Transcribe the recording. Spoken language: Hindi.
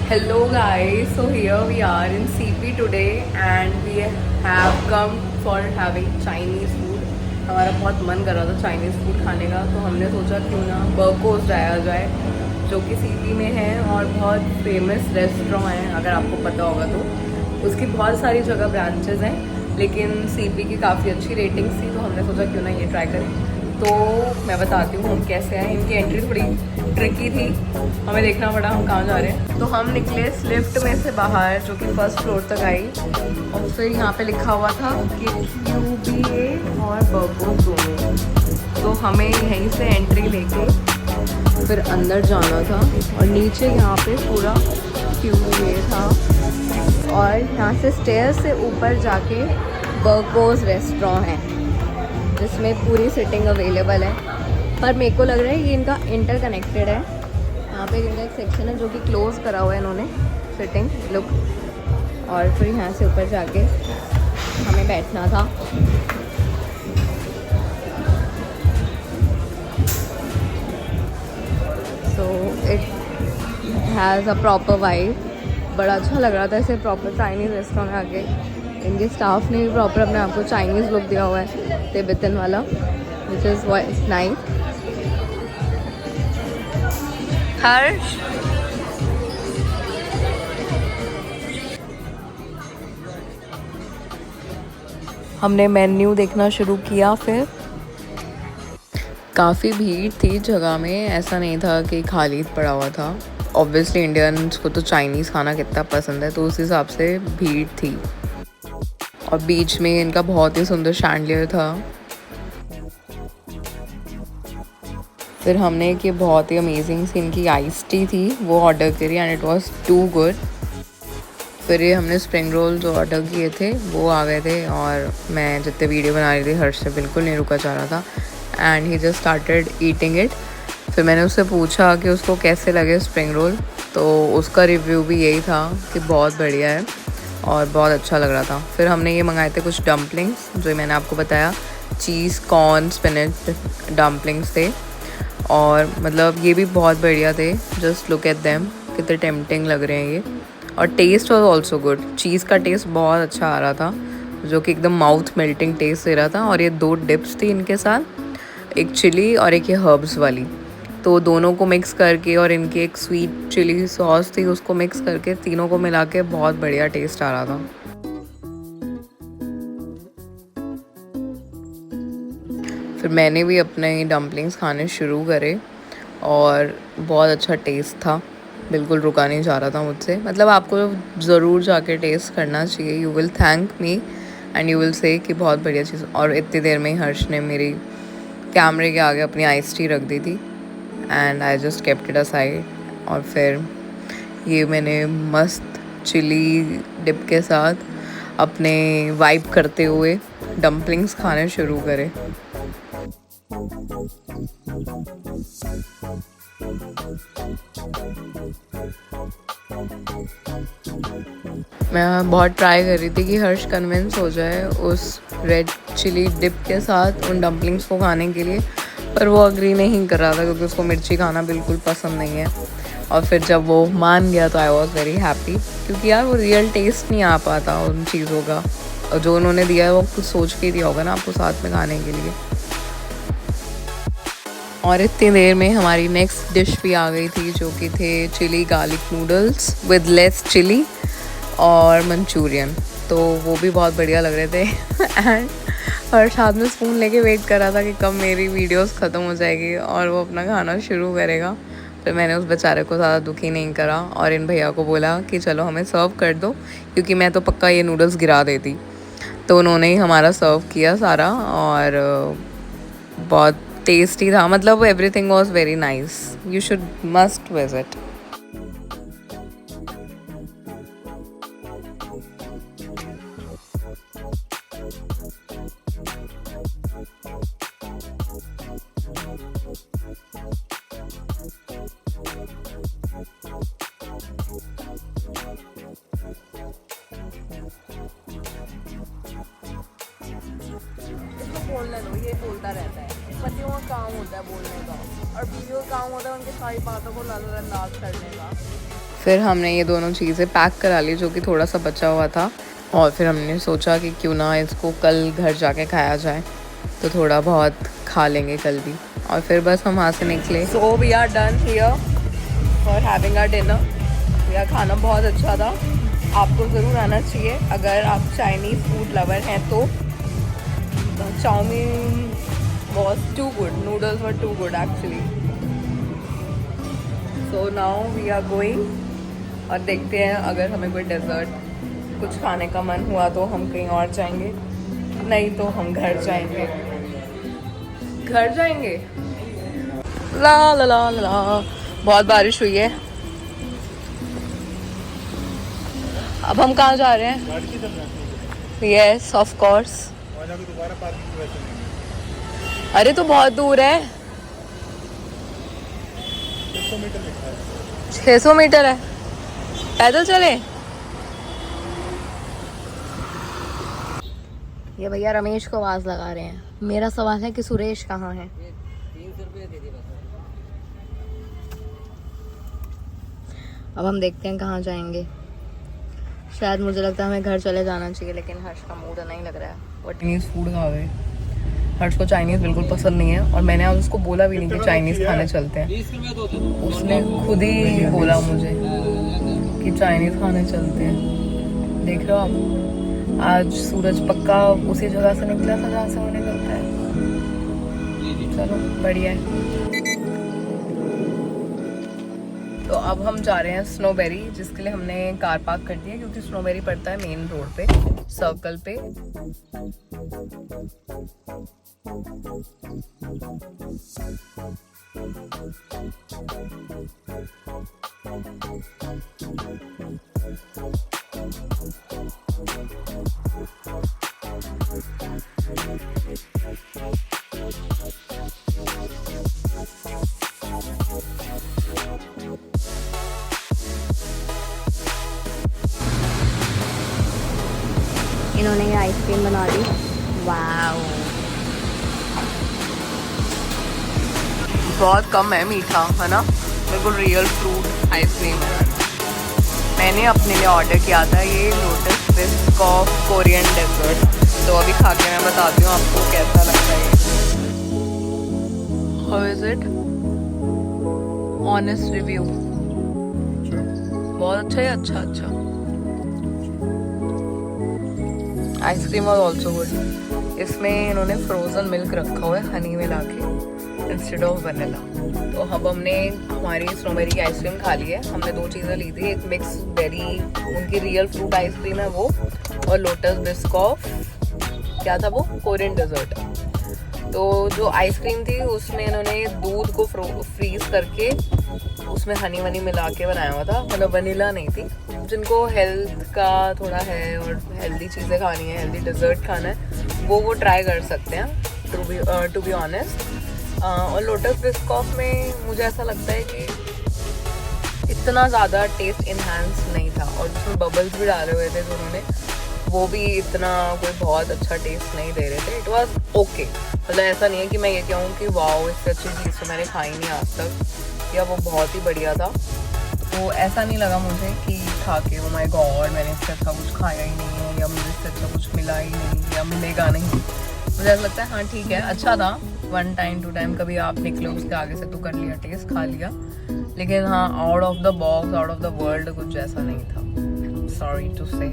Hello guys, so here we are in CP today and we have come for having Chinese food. हमारा बहुत मन कर रहा था चाइनीज़ फूड खाने का, तो हमने सोचा क्यों ना बर्कोस जाया जाए, जो कि सीपी में है और बहुत फेमस रेस्टोरेंट है। अगर आपको पता होगा तो उसकी बहुत सारी जगह ब्रांचेस हैं, लेकिन सीपी की काफ़ी अच्छी रेटिंग्स थी, तो हमने सोचा क्यों ना ये ट्राई करें। तो मैं बताती हूँ हम कैसे आए। इनकी एंट्री थोड़ी ट्रिकी थी, हमें देखना पड़ा हम कहाँ जा रहे हैं। तो हम निकले लिफ्ट में से बाहर, जो कि फर्स्ट फ्लोर तक आई, और फिर यहाँ पे लिखा हुआ था कि QBA और बर्कोस दोनों। तो हमें यहीं से एंट्री लेके फिर अंदर जाना था, और नीचे यहाँ पे पूरा QBA था, और यहाँ से स्टेयर से ऊपर जाके बर्कोस रेस्टोरेंट है, जिसमें पूरी सिटिंग अवेलेबल है। पर मेरे को लग रहा है ये इनका इंटरकनेक्टेड है। यहाँ पे इनका एक सेक्शन है जो कि क्लोज़ करा हुआ है इन्होंने, सिटिंग लुक, और फिर यहाँ से ऊपर जाके हमें बैठना था। So it has a proper vibe. बड़ा अच्छा लग रहा था इसे प्रॉपर चाइनीज़ रेस्टोरेंट में आके। इनके स्टाफ ने भी प्रॉपर अपने आप को चाइनीज़ लुक दिया हुआ है, तिब्बतन वाला, विच इज़ नाइस। हर्ष, हमने मेन्यू देखना शुरू किया। फिर काफ़ी भीड़ थी जगह में, ऐसा नहीं था कि खाली पड़ा हुआ था। ऑब्वियसली इंडियंस को तो चाइनीज़ खाना कितना पसंद है, तो उस हिसाब से भीड़ थी। और बीच में इनका बहुत ही सुंदर शैंडलियर था। फिर हमने कि बहुत ही अमेजिंग सी इनकी आइस टी थी, वो ऑर्डर करी and it was too good. फिर ये हमने स्प्रिंग रोल जो ऑर्डर किए थे वो आ गए थे, और मैं जितने वीडियो बना रही थी हर्ष से बिल्कुल नहीं रुका जा रहा था, and he just started eating it. फिर मैंने उससे पूछा कि उसको कैसे लगे स्प्रिंग रोल, तो उसका रिव्यू भी यही था कि बहुत बढ़िया है और बहुत अच्छा लग रहा था। फिर हमने ये मंगाए थे कुछ डम्पलिंग्स, जो मैंने आपको बताया, चीज़ कॉर्न स्पिनच डम्पलिंग्स थे, और मतलब ये भी बहुत बढ़िया थे। जस्ट लुक एट देम, कितने टेम्पटिंग लग रहे हैं ये। और टेस्ट वाज आल्सो गुड, चीज़ का टेस्ट बहुत अच्छा आ रहा था, जो कि एकदम माउथ मेल्टिंग टेस्ट दे रहा था। और ये दो डिप्स थी इनके साथ, एक चिली और एक ये हर्ब्स वाली, तो दोनों को मिक्स करके, और इनकी एक स्वीट चिली सॉस थी, उसको मिक्स करके तीनों को मिला के बहुत बढ़िया टेस्ट आ रहा था। फिर मैंने भी अपने डम्पलिंग्स खाने शुरू करे, और बहुत अच्छा टेस्ट था, बिल्कुल रुका नहीं जा रहा था मुझसे। मतलब आपको ज़रूर जाके टेस्ट करना चाहिए। You will thank me and you will say कि बहुत बढ़िया चीज़। और इतनी देर में ही हर्ष ने मेरी कैमरे के आगे अपनी आइस टी रख दी थी, and I just kept it aside. और फिर ये मैंने मस्त चिली डिप के साथ अपने वाइब करते हुए डम्पलिंग्स खाने शुरू करे। मैं बहुत ट्राई कर रही थी कि हर्ष कन्विंस हो जाए उस रेड चिली डिप के साथ उन डम्पलिंग्स को खाने के लिए, पर वो अग्री नहीं कर रहा था, क्योंकि उसको मिर्ची खाना बिल्कुल पसंद नहीं है। और फिर जब वो मान गया तो आई वॉज वेरी हैप्पी, क्योंकि यार वो रियल टेस्ट नहीं आ पाता उन चीज़ों का, और जो उन्होंने दिया है वो कुछ सोच के दिया होगा ना आपको साथ में खाने के लिए। और इतनी देर में हमारी नेक्स्ट डिश भी आ गई थी, जो कि थे chilli garlic noodles with less chilli और मंचूरियन। तो वो भी बहुत बढ़िया लग रहे थे एंड हर हाथ में स्पून लेके वेट कर रहा था कि कब मेरी वीडियोस ख़त्म हो जाएगी और वो अपना खाना शुरू करेगा। फिर मैंने उस बेचारे को ज़्यादा दुखी नहीं करा, और इन भैया को बोला कि चलो हमें सर्व कर दो, क्योंकि मैं तो पक्का ये नूडल्स गिरा देती। तो उन्होंने ही हमारा सर्व किया सारा, और बहुत टेस्टी था। मतलब everything was very nice, you should must visit. बोलने दो, ये बोलता रहता है, पतियों का काम होता है बोलने का, और बीवियों का काम होता है उनकी सारी बातों को नज़रअंदाज करने का। फिर हमने ये दोनों चीज़ें पैक करा ली जो कि थोड़ा सा बचा हुआ था, और फिर हमने सोचा कि क्यों ना इसको कल घर जाके खाया जाए, तो थोड़ा बहुत खा लेंगे कल भी। और फिर बस हम वहाँ से निकले। So we are done here for having our dinner. यह खाना बहुत अच्छा था, आपको ज़रूर आना चाहिए अगर आप चाइनीज़ फूड लवर हैं तो। Chow mein was too good, noodles were too good actually. So now we are going, और देखते हैं अगर हमें कोई डेजर्ट कुछ खाने का मन हुआ तो हम कहीं और जाएंगे, नहीं तो हम घर जाएंगे। घर जाएंगे। ला ला ला ला, बहुत बारिश हुई है। अब हम कहाँ जा रहे हैं? Yes of course. अरे तो बहुत दूर है, 600 मीटर है, पैदल चले। ये भैया रमेश को आवाज लगा रहे हैं। मेरा सवाल है कि सुरेश कहाँ है? 300 रुपये दे दिए बस। अब हम देखते हैं कहाँ जाएंगे। शायद मुझे लगता है हमें घर चले जाना चाहिए, लेकिन हर्ष का मूड नहीं लग रहा है। वो चाइनीज़ फूड खा गए। हर्ष को चाइनीज़ बिल्कुल पसंद नहीं है, और मैंने आज उसको बोला भी नहीं कि चाइनीज़ खाने चलते हैं। उसने खुद ही बोला मुझे कि चाइनीज़ खाने चलते हैं। देख रहे हो आप, आज सूरज पक्का उसी जगह से निकला था जहाँ से वो निकलता है। चलो बढ़िया है। तो अब हम जा रहे हैं स्नोबेरी, जिसके लिए हमने कार पार्क कर दी है, क्योंकि स्नोबेरी पड़ता है मेन रोड पे, सर्कल पे। इन्होंने ये आइसक्रीम बना दी। वाओ, बहुत कम है मीठा, है ना, बिल्कुल रियल फ्रूट आइसक्रीम है। मैंने अपने लिए ऑर्डर किया था ये लोटस बिस्कॉफ कोरियन डेजर्ट। तो अभी खा के मैं बताती हूँ आपको कैसा लगता है। How is it? Honest review. बहुत अच्छा है। अच्छा आइसक्रीम वॉज ऑल्सो गुड। इसमें इन्होंने फ्रोजन मिल्क रखा हुआ है हनी मिला के इंस्टेड ऑफ वनीला। तो अब हमने हमारी स्ट्रॉबेरी की आइसक्रीम खा ली है। हमने दो चीज़ें ली थी, एक मिक्स बेरी उनकी रियल फ्रूट आइसक्रीम है वो, और लोटस बिस्कॉफ क्या था वो, कोरियन डेजर्ट। तो जो आइसक्रीम थी उसमें इन्होंने दूध को फ्रीज करके उसमें हनी वनी मिला के बनाया हुआ था, मतलब वनीला नहीं थी। जिनको हेल्थ का थोड़ा है और हेल्दी चीज़ें खानी है, हेल्दी डेजर्ट खाना है, वो ट्राई कर सकते हैं टू बी ऑनेस्ट। और लोटस बिस्कॉफ में मुझे ऐसा लगता है कि इतना ज़्यादा टेस्ट इन्हांस नहीं था, और उसमें बबल्स भी डाले हुए थे तो उन्होंने वो भी इतना कोई बहुत अच्छा टेस्ट नहीं दे रहे थे। इट वॉज ओके, मतलब ऐसा नहीं है कि मैं ये कहूँ कि वाओ इससे अच्छी चीज़ तो मैंने खाई नहीं आज तक, या वो बहुत ही बढ़िया था। तो ऐसा नहीं लगा मुझे कि खा के ओ माय गॉड मैंने इससे अच्छा कुछ खाया ही नहीं है, या मुझे इससे अच्छा कुछ मिला ही नहीं, या मिलेगा नहीं। मुझे ऐसा लगता है हाँ ठीक है, अच्छा था, 1 टाइम 2 टाइम कभी आप निकले उसके आगे से तो कर लिया, टेस्ट खा लिया, लेकिन हाँ out of the box, out of the world कुछ ऐसा नहीं था, सॉरी टू से।